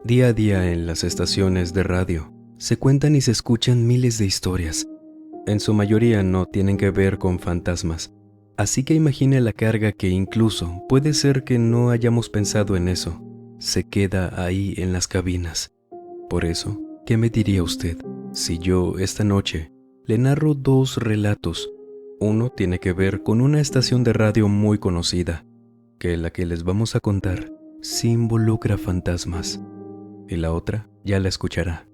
Día a día en las estaciones de radio se cuentan y se escuchan miles de historias. En su mayoría no tienen que ver con fantasmas. Así que imagine la carga que incluso puede ser que no hayamos pensado en eso. Se queda ahí en las cabinas. Por eso, ¿qué me diría usted si yo esta noche le narro dos relatos? Uno tiene que ver con una estación de radio muy conocida, que la que les vamos a contar sí involucra fantasmas. Y la otra ya la escuchará.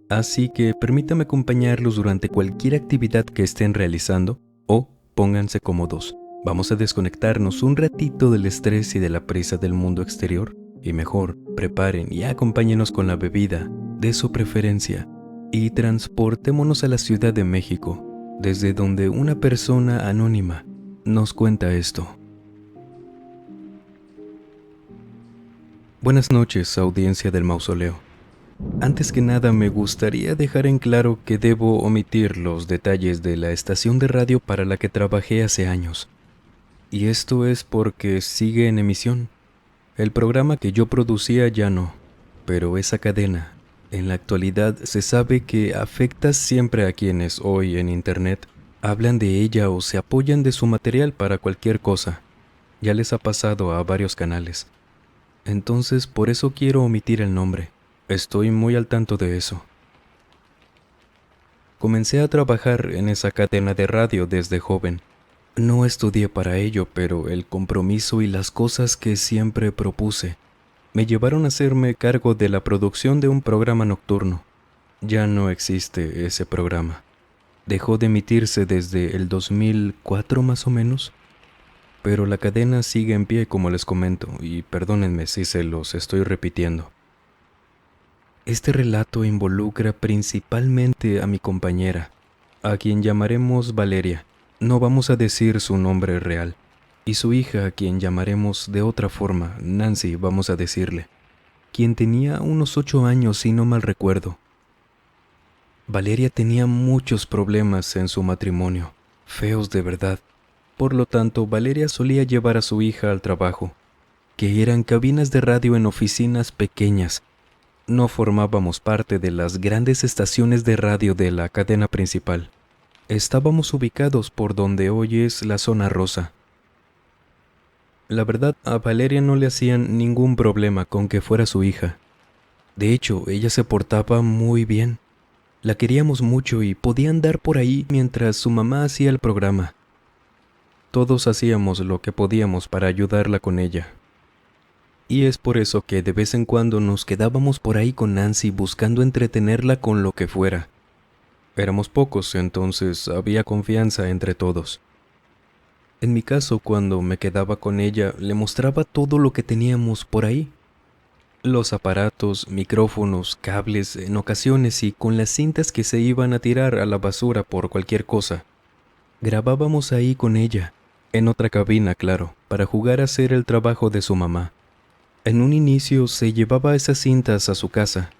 Así que permítame acompañarlos durante cualquier actividad que estén realizando o pónganse cómodos. Vamos a desconectarnos un ratito del estrés y de la prisa del mundo exterior y mejor preparen y acompáñenos con la bebida de su preferencia y transportémonos a la Ciudad de México, desde donde una persona anónima nos cuenta esto. Buenas noches, audiencia del Mausoleo. Antes que nada me gustaría dejar en claro que debo omitir los detalles de la estación de radio para la que trabajé hace años. Y esto es porque sigue en emisión. El programa que yo producía ya no, pero esa cadena, en la actualidad se sabe que afecta siempre a quienes hoy en Internet hablan de ella o se apoyan de su material para cualquier cosa. Ya les ha pasado a varios canales. Entonces por eso quiero omitir el nombre. Estoy muy al tanto de eso. Comencé a trabajar en esa cadena de radio desde joven. No estudié para ello, pero el compromiso y las cosas que siempre propuse me llevaron a hacerme cargo de la producción de un programa nocturno. Ya no existe ese programa. Dejó de emitirse desde el 2004 más o menos. Pero la cadena sigue en pie, como les comento, y perdónenme si se los estoy repitiendo. Este relato involucra principalmente a mi compañera, a quien llamaremos Valeria. No vamos a decir su nombre real. Y su hija, a quien llamaremos de otra forma, Nancy, vamos a decirle, quien tenía unos 8 años si no mal recuerdo. Valeria tenía muchos problemas en su matrimonio, feos de verdad. Por lo tanto, Valeria solía llevar a su hija al trabajo, que eran cabinas de radio en oficinas pequeñas. No formábamos parte de las grandes estaciones de radio de la cadena principal. Estábamos ubicados por donde hoy es la zona rosa. La verdad, a Valeria no le hacían ningún problema con que fuera su hija. De hecho, ella se portaba muy bien. La queríamos mucho y podía andar por ahí mientras su mamá hacía el programa. Todos hacíamos lo que podíamos para ayudarla con ella. Y es por eso que de vez en cuando nos quedábamos por ahí con Nancy buscando entretenerla con lo que fuera. Éramos pocos, entonces había confianza entre todos. En mi caso, cuando me quedaba con ella, le mostraba todo lo que teníamos por ahí. Los aparatos, micrófonos, cables, en ocasiones y con las cintas que se iban a tirar a la basura por cualquier cosa. Grabábamos ahí con ella, en otra cabina, claro, para jugar a hacer el trabajo de su mamá. En un inicio se llevaba esas cintas a su casa,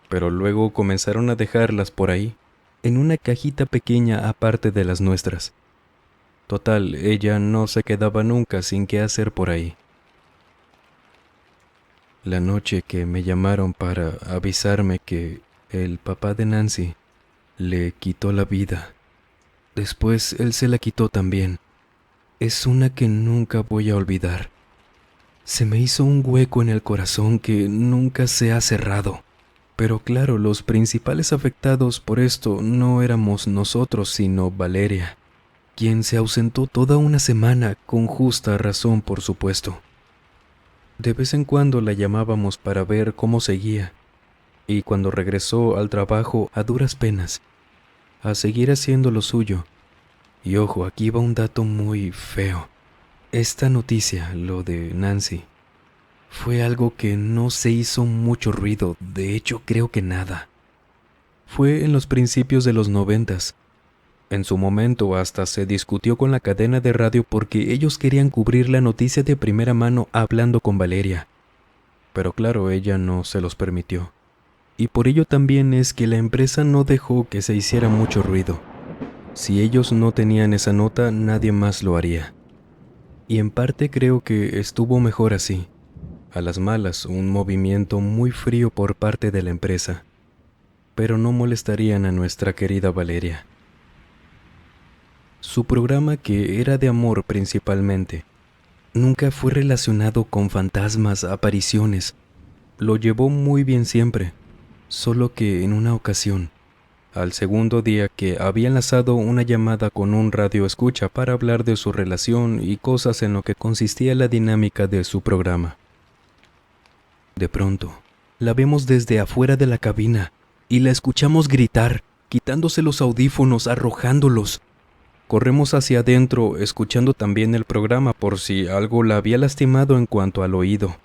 pero luego comenzaron a dejarlas por ahí, en una cajita pequeña aparte de las nuestras. Total, ella no se quedaba nunca sin qué hacer por ahí. La noche que me llamaron para avisarme que el papá de Nancy le quitó la vida. Después él se la quitó también. Es una que nunca voy a olvidar. Se me hizo un hueco en el corazón que nunca se ha cerrado. Pero claro, los principales afectados por esto no éramos nosotros, sino Valeria, quien se ausentó toda una semana, con justa razón, por supuesto. De vez en cuando la llamábamos para ver cómo seguía, y cuando regresó al trabajo a duras penas, a seguir haciendo lo suyo. Y ojo, aquí va un dato muy feo. Esta noticia, lo de Nancy, fue algo que no se hizo mucho ruido, de hecho creo que nada. Fue en los principios de los 90. En su momento hasta se discutió con la cadena de radio porque ellos querían cubrir la noticia de primera mano hablando con Valeria. Pero claro, ella no se los permitió. Y por ello también es que la empresa no dejó que se hiciera mucho ruido. Si ellos no tenían esa nota, nadie más lo haría. Y en parte creo que estuvo mejor así. A las malas, un movimiento muy frío por parte de la empresa, pero no molestarían a nuestra querida Valeria. Su programa, que era de amor principalmente, nunca fue relacionado con fantasmas, apariciones. Lo llevó muy bien siempre, solo que en una ocasión, al segundo día que había enlazado una llamada con un radioescucha para hablar de su relación y cosas en lo que consistía la dinámica de su programa. De pronto, la vemos desde afuera de la cabina y la escuchamos gritar, quitándose los audífonos, arrojándolos. Corremos hacia adentro, escuchando también el programa por si algo la había lastimado en cuanto al oído.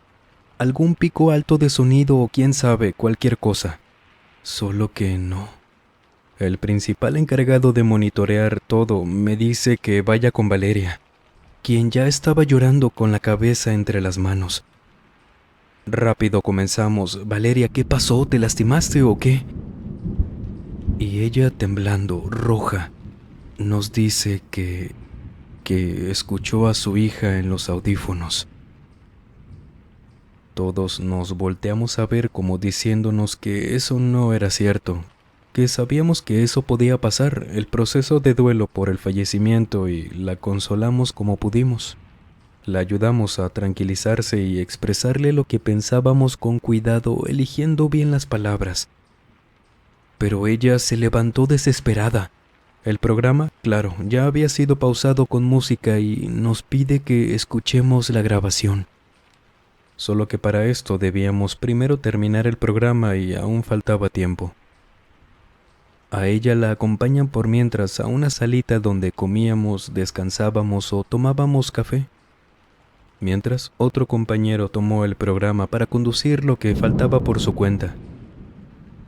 Algún pico alto de sonido o quién sabe, cualquier cosa. Solo que no. El principal encargado de monitorear todo me dice que vaya con Valeria, quien ya estaba llorando con la cabeza entre las manos. Rápido comenzamos. Valeria, ¿qué pasó? ¿Te lastimaste o qué? Y ella, temblando, roja, nos dice que escuchó a su hija en los audífonos. Todos nos volteamos a ver como diciéndonos que eso no era cierto, que sabíamos que eso podía pasar, el proceso de duelo por el fallecimiento, y la consolamos como pudimos. La ayudamos a tranquilizarse y expresarle lo que pensábamos con cuidado, eligiendo bien las palabras. Pero ella se levantó desesperada. El programa, claro, ya había sido pausado con música y nos pide que escuchemos la grabación. Solo que para esto debíamos primero terminar el programa y aún faltaba tiempo. A ella la acompañan por mientras a una salita donde comíamos, descansábamos o tomábamos café. Mientras, otro compañero tomó el programa para conducir lo que faltaba por su cuenta.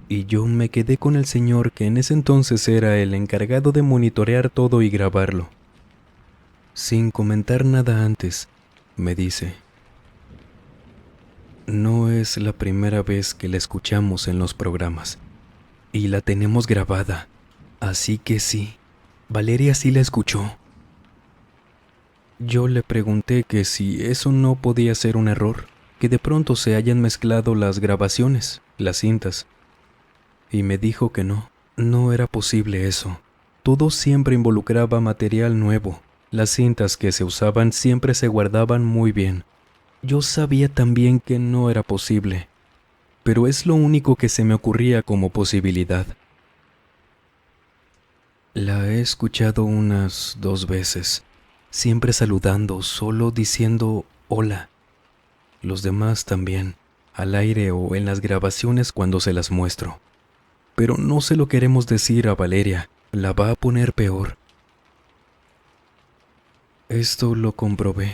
Y yo me quedé con el señor que en ese entonces era el encargado de monitorear todo y grabarlo. Sin comentar nada antes, me dice: no es la primera vez que la escuchamos en los programas, y la tenemos grabada, así que sí, Valeria sí la escuchó. Yo le pregunté que si eso no podía ser un error, que de pronto se hayan mezclado las grabaciones, las cintas, y me dijo que no era posible eso. Todo siempre involucraba material nuevo. Las cintas que se usaban siempre se guardaban muy bien. Yo sabía también que no era posible, pero es lo único que se me ocurría como posibilidad. La he escuchado unas 2 veces, siempre saludando, solo diciendo hola. Los demás también, al aire o en las grabaciones cuando se las muestro. Pero no se lo queremos decir a Valeria, la va a poner peor. Esto lo comprobé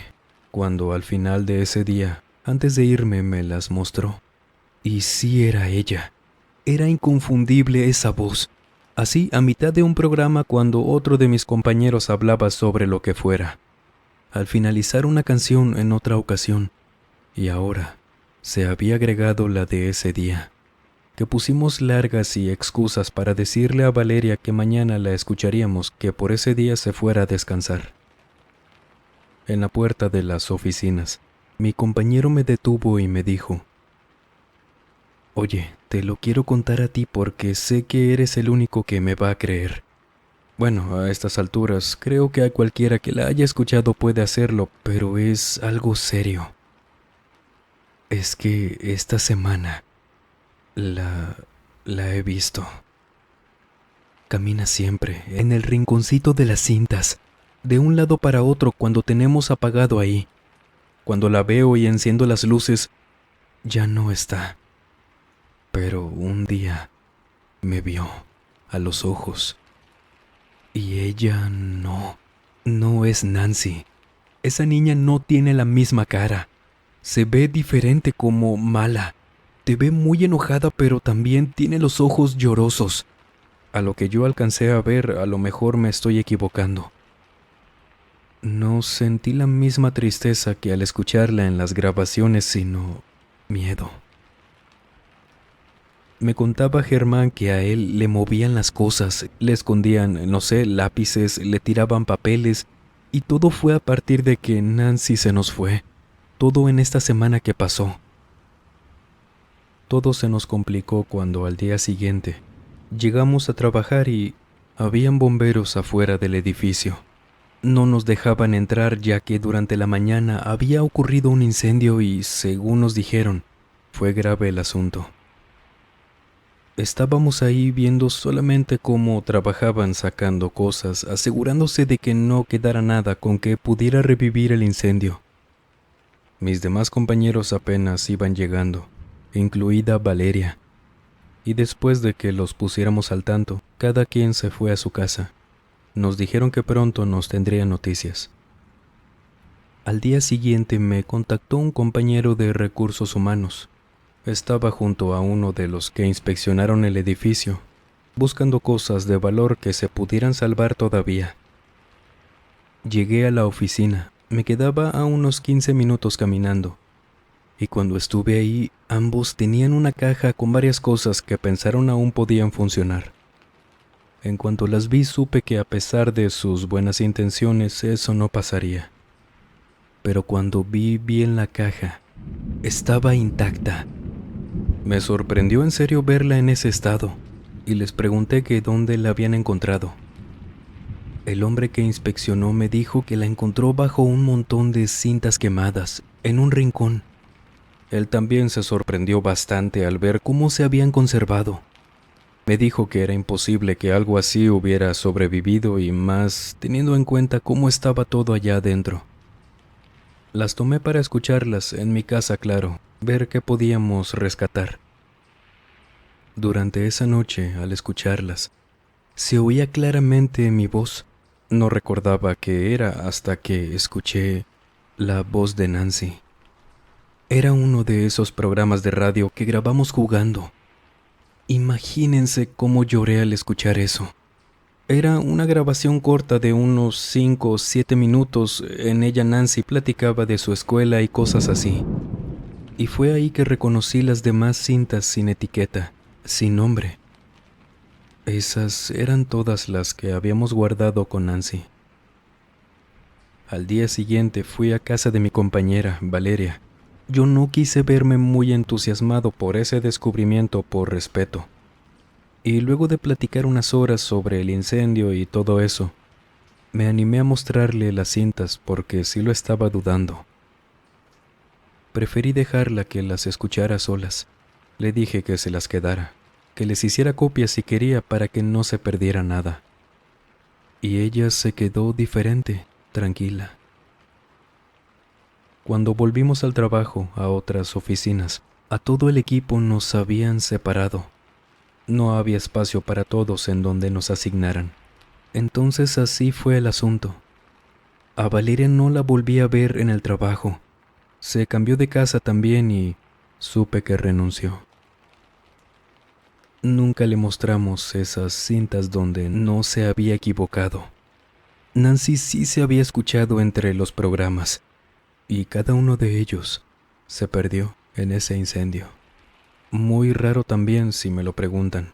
cuando al final de ese día, antes de irme, me las mostró. Y sí era ella. Era inconfundible esa voz. Así, a mitad de un programa cuando otro de mis compañeros hablaba sobre lo que fuera. Al finalizar una canción en otra ocasión. Y ahora se había agregado la de ese día, que pusimos largas y excusas para decirle a Valeria que mañana la escucharíamos, que por ese día se fuera a descansar. En la puerta de las oficinas, mi compañero me detuvo y me dijo: oye, te lo quiero contar a ti porque sé que eres el único que me va a creer. Bueno, a estas alturas, creo que a cualquiera que la haya escuchado puede hacerlo, pero es algo serio. Es que esta semana la he visto. Camina siempre en el rinconcito de las cintas, de un lado para otro cuando tenemos apagado ahí. Cuando la veo y enciendo las luces, ya no está. Pero un día me vio a los ojos. Y ella no es Nancy. Esa niña no tiene la misma cara. Se ve diferente, como mala. Te ve muy enojada, pero también tiene los ojos llorosos. A lo que yo alcancé a ver, a lo mejor me estoy equivocando. No sentí la misma tristeza que al escucharla en las grabaciones, sino miedo. Me contaba Germán que a él le movían las cosas, le escondían, no sé, lápices, le tiraban papeles, y todo fue a partir de que Nancy se nos fue. todo en esta semana que pasó. Todo se nos complicó cuando al día siguiente llegamos a trabajar y habían bomberos afuera del edificio. No nos dejaban entrar ya que durante la mañana había ocurrido un incendio y, según nos dijeron, fue grave el asunto. Estábamos ahí viendo solamente cómo trabajaban sacando cosas, asegurándose de que no quedara nada con que pudiera revivir el incendio. Mis demás compañeros apenas iban llegando, incluida Valeria, y después de que los pusiéramos al tanto, cada quien se fue a su casa. Nos dijeron que pronto nos tendrían noticias. Al día siguiente me contactó un compañero de recursos humanos. Estaba junto a uno de los que inspeccionaron el edificio, buscando cosas de valor que se pudieran salvar todavía. Llegué a la oficina, me quedaba a unos 15 minutos caminando, y cuando estuve ahí, ambos tenían una caja con varias cosas que pensaron aún podían funcionar. En cuanto las vi, supe que a pesar de sus buenas intenciones, eso no pasaría. Pero cuando vi bien la caja, estaba intacta. Me sorprendió en serio verla en ese estado, y les pregunté que dónde la habían encontrado. El hombre que inspeccionó me dijo que la encontró bajo un montón de cintas quemadas, en un rincón. Él también se sorprendió bastante al ver cómo se habían conservado. Me dijo que era imposible que algo así hubiera sobrevivido y más teniendo en cuenta cómo estaba todo allá adentro. Las tomé para escucharlas en mi casa, claro, ver qué podíamos rescatar. Durante esa noche, al escucharlas, se oía claramente mi voz. No recordaba qué era hasta que escuché la voz de Nancy. Era uno de esos programas de radio que grabamos jugando. Imagínense cómo lloré al escuchar eso. Era una grabación corta de unos 5 o 7 minutos. En ella Nancy platicaba de su escuela y cosas así. Y fue ahí que reconocí las demás cintas sin etiqueta, sin nombre. Esas eran todas las que habíamos guardado con Nancy. Al día siguiente fui a casa de mi compañera, Valeria. Yo no quise verme muy entusiasmado por ese descubrimiento por respeto. Y luego de platicar unas horas sobre el incendio y todo eso, me animé a mostrarle las cintas porque sí lo estaba dudando. Preferí dejarla que las escuchara solas. Le dije que se las quedara, que les hiciera copias si quería para que no se perdiera nada. Y ella se quedó diferente, tranquila. Cuando volvimos al trabajo, a otras oficinas, a todo el equipo nos habían separado. No había espacio para todos en donde nos asignaran. Entonces así fue el asunto. A Valeria no la volví a ver en el trabajo. Se cambió de casa también y supe que renunció. Nunca le mostramos esas cintas donde no se había equivocado. Nancy sí se había escuchado entre los programas, y cada uno de ellos se perdió en ese incendio. Muy raro también si me lo preguntan.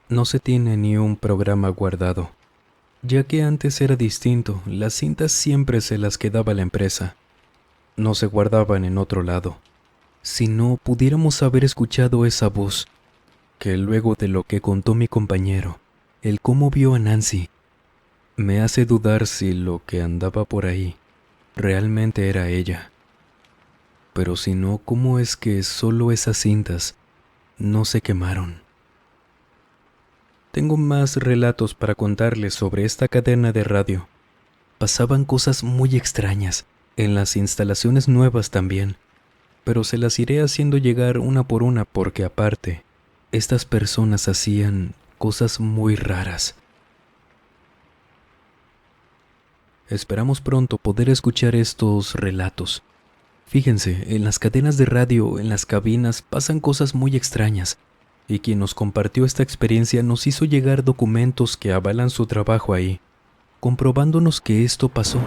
No se tiene ni un programa guardado, ya que antes era distinto, las cintas siempre se las quedaba la empresa. No se guardaban en otro lado. Si no pudiéramos haber escuchado esa voz, que luego de lo que contó mi compañero, el cómo vio a Nancy, me hace dudar si lo que andaba por ahí realmente era ella. Pero si no, ¿cómo es que solo esas cintas no se quemaron? Tengo más relatos para contarles sobre esta cadena de radio. Pasaban cosas muy extrañas, en las instalaciones nuevas también, pero se las iré haciendo llegar una por una porque aparte, estas personas hacían cosas muy raras. Esperamos pronto poder escuchar estos relatos. Fíjense, en las cadenas de radio, en las cabinas, pasan cosas muy extrañas, y quien nos compartió esta experiencia nos hizo llegar documentos que avalan su trabajo ahí, comprobándonos que esto pasó.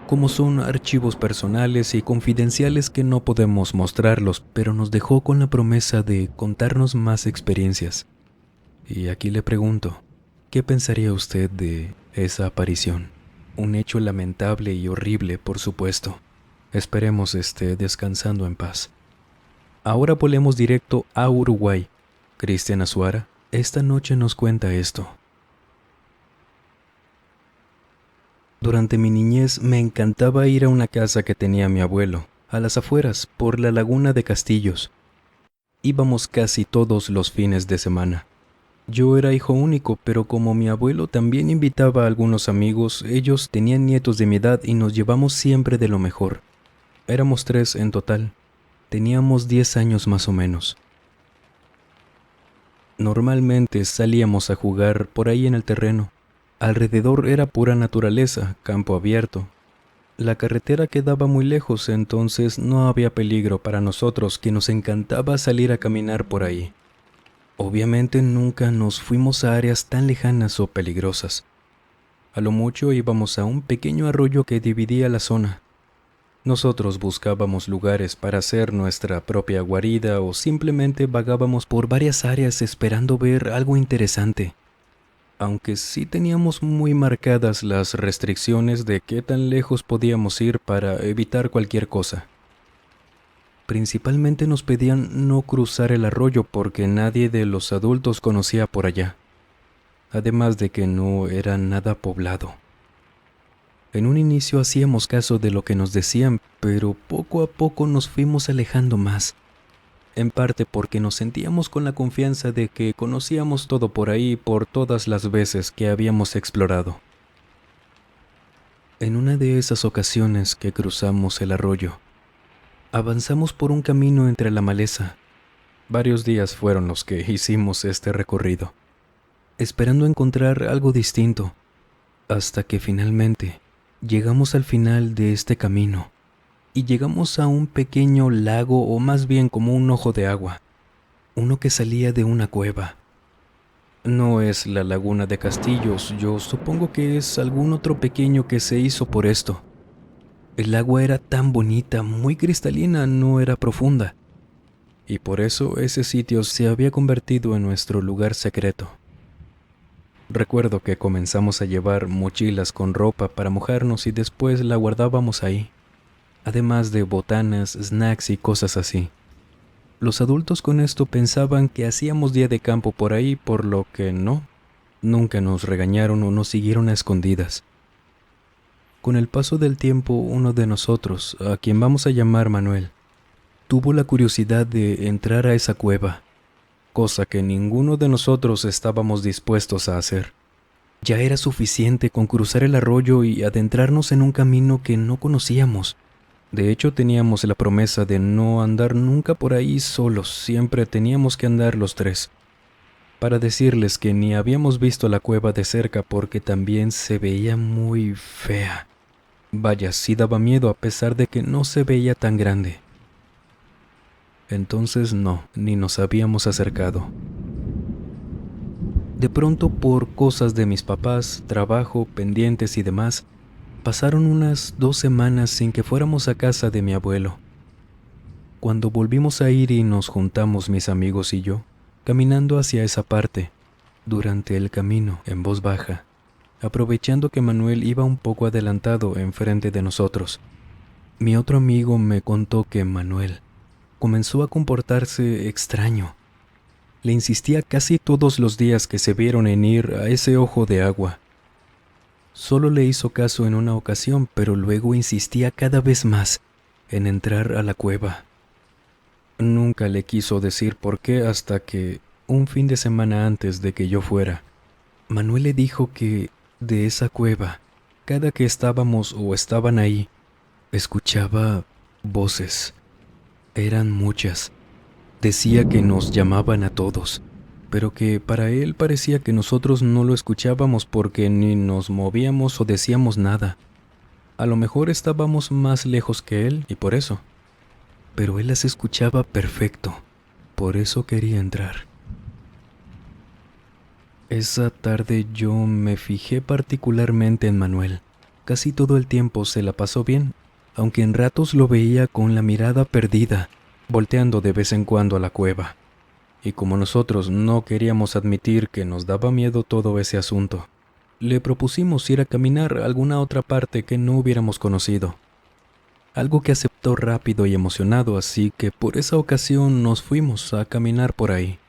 Como son archivos personales y confidenciales que no podemos mostrarlos, pero nos dejó con la promesa de contarnos más experiencias. Y aquí le pregunto, ¿qué pensaría usted de esa aparición? Un hecho lamentable y horrible, por supuesto. Esperemos esté descansando en paz. Ahora volemos directo a Uruguay. Cristian Azuara esta noche nos cuenta esto. Durante mi niñez me encantaba ir a una casa que tenía mi abuelo, a las afueras, por la laguna de Castillos. Íbamos casi todos los fines de semana. Yo era hijo único, pero como mi abuelo también invitaba a algunos amigos, ellos tenían nietos de mi edad y nos llevamos siempre de lo mejor. Éramos 3 en total. Teníamos 10 años más o menos. Normalmente salíamos a jugar por ahí en el terreno. Alrededor era pura naturaleza, campo abierto. La carretera quedaba muy lejos, entonces no había peligro para nosotros, que nos encantaba salir a caminar por ahí. Obviamente nunca nos fuimos a áreas tan lejanas o peligrosas. A lo mucho íbamos a un pequeño arroyo que dividía la zona. Nosotros buscábamos lugares para hacer nuestra propia guarida o simplemente vagábamos por varias áreas esperando ver algo interesante. Aunque sí teníamos muy marcadas las restricciones de qué tan lejos podíamos ir para evitar cualquier cosa. Principalmente nos pedían no cruzar el arroyo porque nadie de los adultos conocía por allá, además de que no era nada poblado. En un inicio hacíamos caso de lo que nos decían, pero poco a poco nos fuimos alejando más, en parte porque nos sentíamos con la confianza de que conocíamos todo por ahí por todas las veces que habíamos explorado. En una de esas ocasiones que cruzamos el arroyo, avanzamos por un camino entre la maleza. Varios días fueron los que hicimos este recorrido, esperando encontrar algo distinto, hasta que finalmente llegamos al final de este camino y llegamos a un pequeño lago, o más bien como un ojo de agua, uno que salía de una cueva. No es la laguna de Castillos, yo supongo que es algún otro pequeño que se hizo por esto. El agua era tan bonita, muy cristalina, no era profunda, y por eso ese sitio se había convertido en nuestro lugar secreto. Recuerdo que comenzamos a llevar mochilas con ropa para mojarnos y después la guardábamos ahí, además de botanas, snacks y cosas así. Los adultos con esto pensaban que hacíamos día de campo por ahí, por lo que nunca nos regañaron o nos siguieron a escondidas. Con el paso del tiempo, uno de nosotros, a quien vamos a llamar Manuel, tuvo la curiosidad de entrar a esa cueva, cosa que ninguno de nosotros estábamos dispuestos a hacer. Ya era suficiente con cruzar el arroyo y adentrarnos en un camino que no conocíamos. De hecho, teníamos la promesa de no andar nunca por ahí solos, siempre teníamos que andar los 3. Para decirles que ni habíamos visto la cueva de cerca porque también se veía muy fea. Vaya, sí daba miedo a pesar de que no se veía tan grande. Entonces ni nos habíamos acercado. De pronto, por cosas de mis papás, trabajo, pendientes y demás, pasaron unas 2 semanas sin que fuéramos a casa de mi abuelo. Cuando volvimos a ir y nos juntamos mis amigos y yo, caminando hacia esa parte, durante el camino, en voz baja, aprovechando que Manuel iba un poco adelantado enfrente de nosotros, mi otro amigo me contó que Manuel comenzó a comportarse extraño. Le insistía casi todos los días que se vieron en ir a ese ojo de agua. Solo le hizo caso en una ocasión, pero luego insistía cada vez más en entrar a la cueva. Nunca le quiso decir por qué hasta que, un fin de semana antes de que yo fuera, Manuel le dijo que de esa cueva, cada que estábamos o estaban ahí, escuchaba voces. Eran muchas. Decía que nos llamaban a todos, pero que para él parecía que nosotros no lo escuchábamos porque ni nos movíamos o decíamos nada. A lo mejor estábamos más lejos que él y por eso. Pero él las escuchaba perfecto, por eso quería entrar. Esa tarde yo me fijé particularmente en Manuel. Casi todo el tiempo se la pasó bien, aunque en ratos lo veía con la mirada perdida, volteando de vez en cuando a la cueva. Y como nosotros no queríamos admitir que nos daba miedo todo ese asunto, le propusimos ir a caminar a alguna otra parte que no hubiéramos conocido. algo que aceptó rápido y emocionado, así que por esa ocasión nos fuimos a caminar por ahí,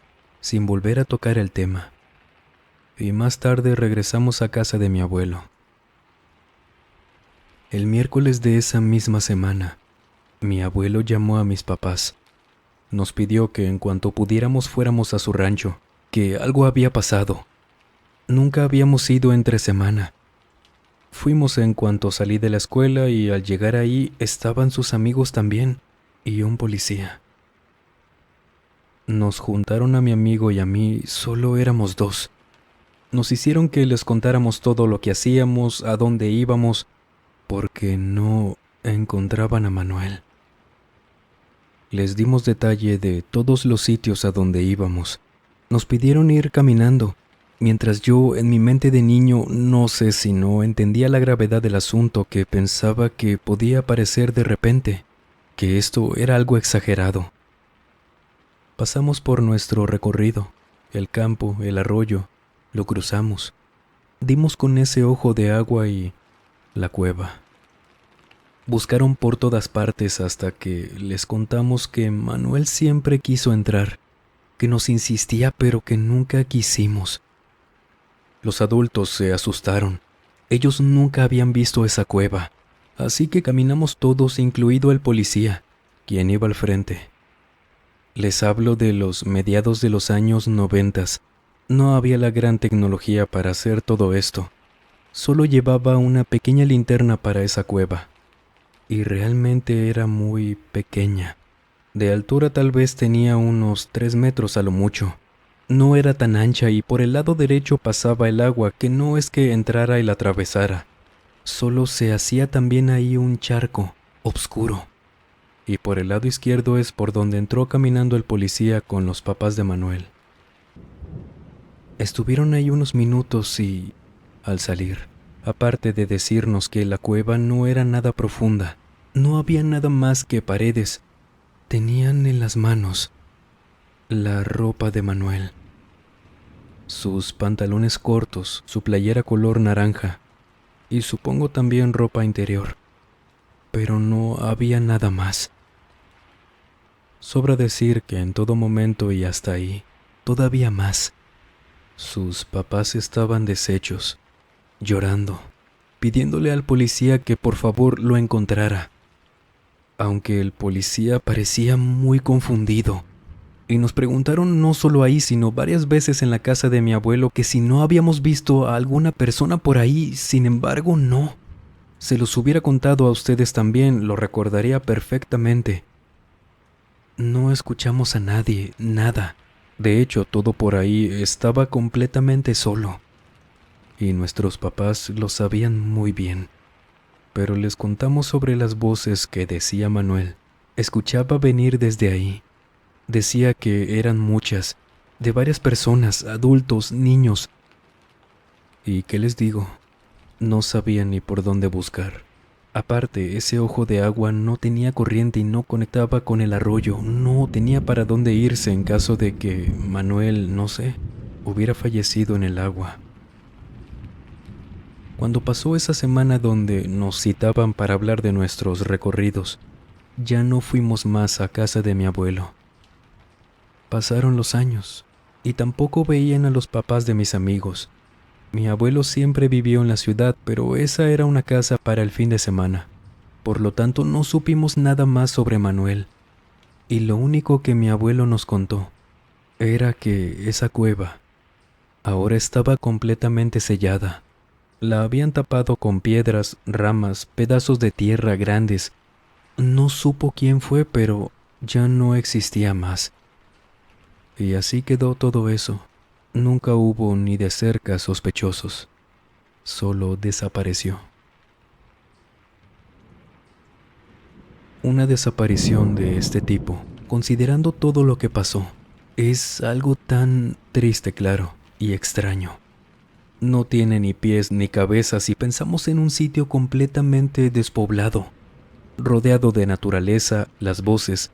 sin volver a tocar el tema. Y más tarde regresamos a casa de mi abuelo. El miércoles de esa misma semana, mi abuelo llamó a mis papás. Nos pidió que en cuanto pudiéramos fuéramos a su rancho, que algo había pasado. Nunca habíamos ido entre semana. Fuimos en cuanto salí de la escuela y al llegar ahí estaban sus amigos también y un policía. Nos juntaron a mi amigo y a mí, solo éramos dos. Nos hicieron que les contáramos todo lo que hacíamos, a dónde íbamos, porque no encontraban a Manuel. Les dimos detalle de todos los sitios a donde íbamos. Nos pidieron ir caminando, mientras yo, en mi mente de niño, no sé si no entendía la gravedad del asunto, que pensaba que podía aparecer de repente, que esto era algo exagerado. Pasamos por nuestro recorrido, el campo, el arroyo, lo cruzamos. Dimos con ese ojo de agua y la cueva. Buscaron por todas partes hasta que les contamos que Manuel siempre quiso entrar, que nos insistía pero que nunca quisimos. Los adultos se asustaron. Ellos nunca habían visto esa cueva, así que caminamos todos, incluido el policía, quien iba al frente. Les hablo de los mediados de los años 90. No había la gran tecnología para hacer todo esto. Solo llevaba una pequeña linterna para esa cueva. Y realmente era muy pequeña. De altura tal vez tenía unos 3 metros a lo mucho. No era tan ancha y por el lado derecho pasaba el agua, que no es que entrara y la atravesara. Solo se hacía también ahí un charco, oscuro. Y por el lado izquierdo es por donde entró caminando el policía con los papás de Manuel. Estuvieron ahí unos minutos y, al salir, aparte de decirnos que la cueva no era nada profunda, no había nada más que paredes, tenían en las manos la ropa de Manuel. Sus pantalones cortos, su playera color naranja y supongo también ropa interior. Pero no había nada más. Sobra decir que en todo momento y hasta ahí, todavía más, sus papás estaban deshechos, llorando, pidiéndole al policía que por favor lo encontrara. Aunque el policía parecía muy confundido, y nos preguntaron no solo ahí, sino varias veces en la casa de mi abuelo que si no habíamos visto a alguna persona por ahí. Sin embargo, no. Se los hubiera contado a ustedes también, lo recordaría perfectamente. No escuchamos a nadie, nada. De hecho, todo por ahí estaba completamente solo. Y nuestros papás lo sabían muy bien. Pero les contamos sobre las voces que decía Manuel. Escuchaba venir desde ahí. Decía que eran muchas, de varias personas, adultos, niños. ¿Y qué les digo? No sabían ni por dónde buscar. Aparte, ese ojo de agua no tenía corriente y no conectaba con el arroyo. No tenía para dónde irse en caso de que Manuel, no sé, hubiera fallecido en el agua. Cuando pasó esa semana donde nos citaban para hablar de nuestros recorridos, ya no fuimos más a casa de mi abuelo. Pasaron los años y tampoco veían a los papás de mis amigos. Mi abuelo siempre vivió en la ciudad, pero esa era una casa para el fin de semana. Por lo tanto, no supimos nada más sobre Manuel. Y lo único que mi abuelo nos contó era que esa cueva ahora estaba completamente sellada. La habían tapado con piedras, ramas, pedazos de tierra grandes. No supo quién fue, pero ya no existía más. Y así quedó todo eso. Nunca hubo ni de cerca sospechosos. Solo desapareció. Una desaparición de este tipo, considerando todo lo que pasó, es algo tan triste, claro, y extraño. No tiene ni pies ni cabeza si pensamos en un sitio completamente despoblado, rodeado de naturaleza, las voces.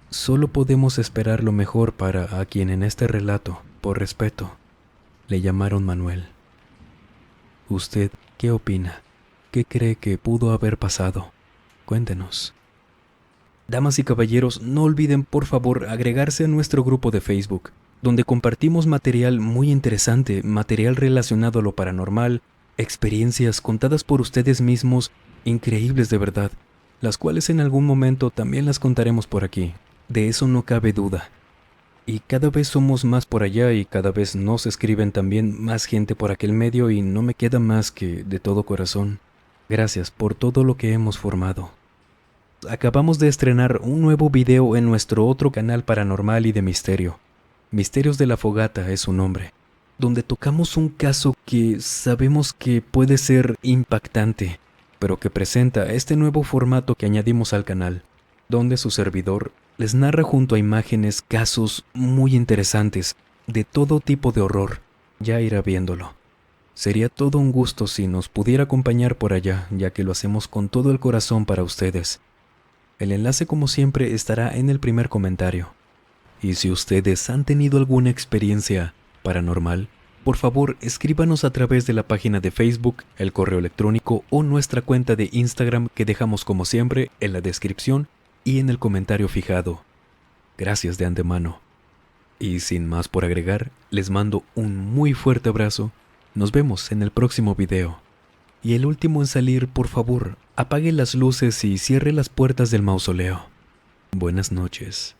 Solo podemos esperar lo mejor para a quien en este relato, por respeto, le llamaron Manuel. ¿Usted qué opina? ¿Qué cree que pudo haber pasado? Cuéntenos. Damas y caballeros, no olviden por favor agregarse a nuestro grupo de Facebook, donde compartimos material muy interesante, material relacionado a lo paranormal, experiencias contadas por ustedes mismos, increíbles de verdad, las cuales en algún momento también las contaremos por aquí. De eso no cabe duda. Y cada vez somos más por allá y cada vez nos escriben también más gente por aquel medio y no me queda más que, de todo corazón, gracias por todo lo que hemos formado. Acabamos de estrenar un nuevo video en nuestro otro canal paranormal y de misterio. Misterios de la Fogata es su nombre, donde tocamos un caso que sabemos que puede ser impactante, pero que presenta este nuevo formato que añadimos al canal, donde su servidor les narra junto a imágenes casos muy interesantes de todo tipo de horror. Ya irá viéndolo. Sería todo un gusto si nos pudiera acompañar por allá, ya que lo hacemos con todo el corazón para ustedes. El enlace, como siempre, estará en el primer comentario. Y si ustedes han tenido alguna experiencia paranormal, por favor escríbanos a través de la página de Facebook, el correo electrónico o nuestra cuenta de Instagram que dejamos como siempre en la descripción y en el comentario fijado. Gracias de antemano. Y sin más por agregar, les mando un muy fuerte abrazo. Nos vemos en el próximo video. Y el último en salir, por favor, apague las luces y cierre las puertas del mausoleo. Buenas noches.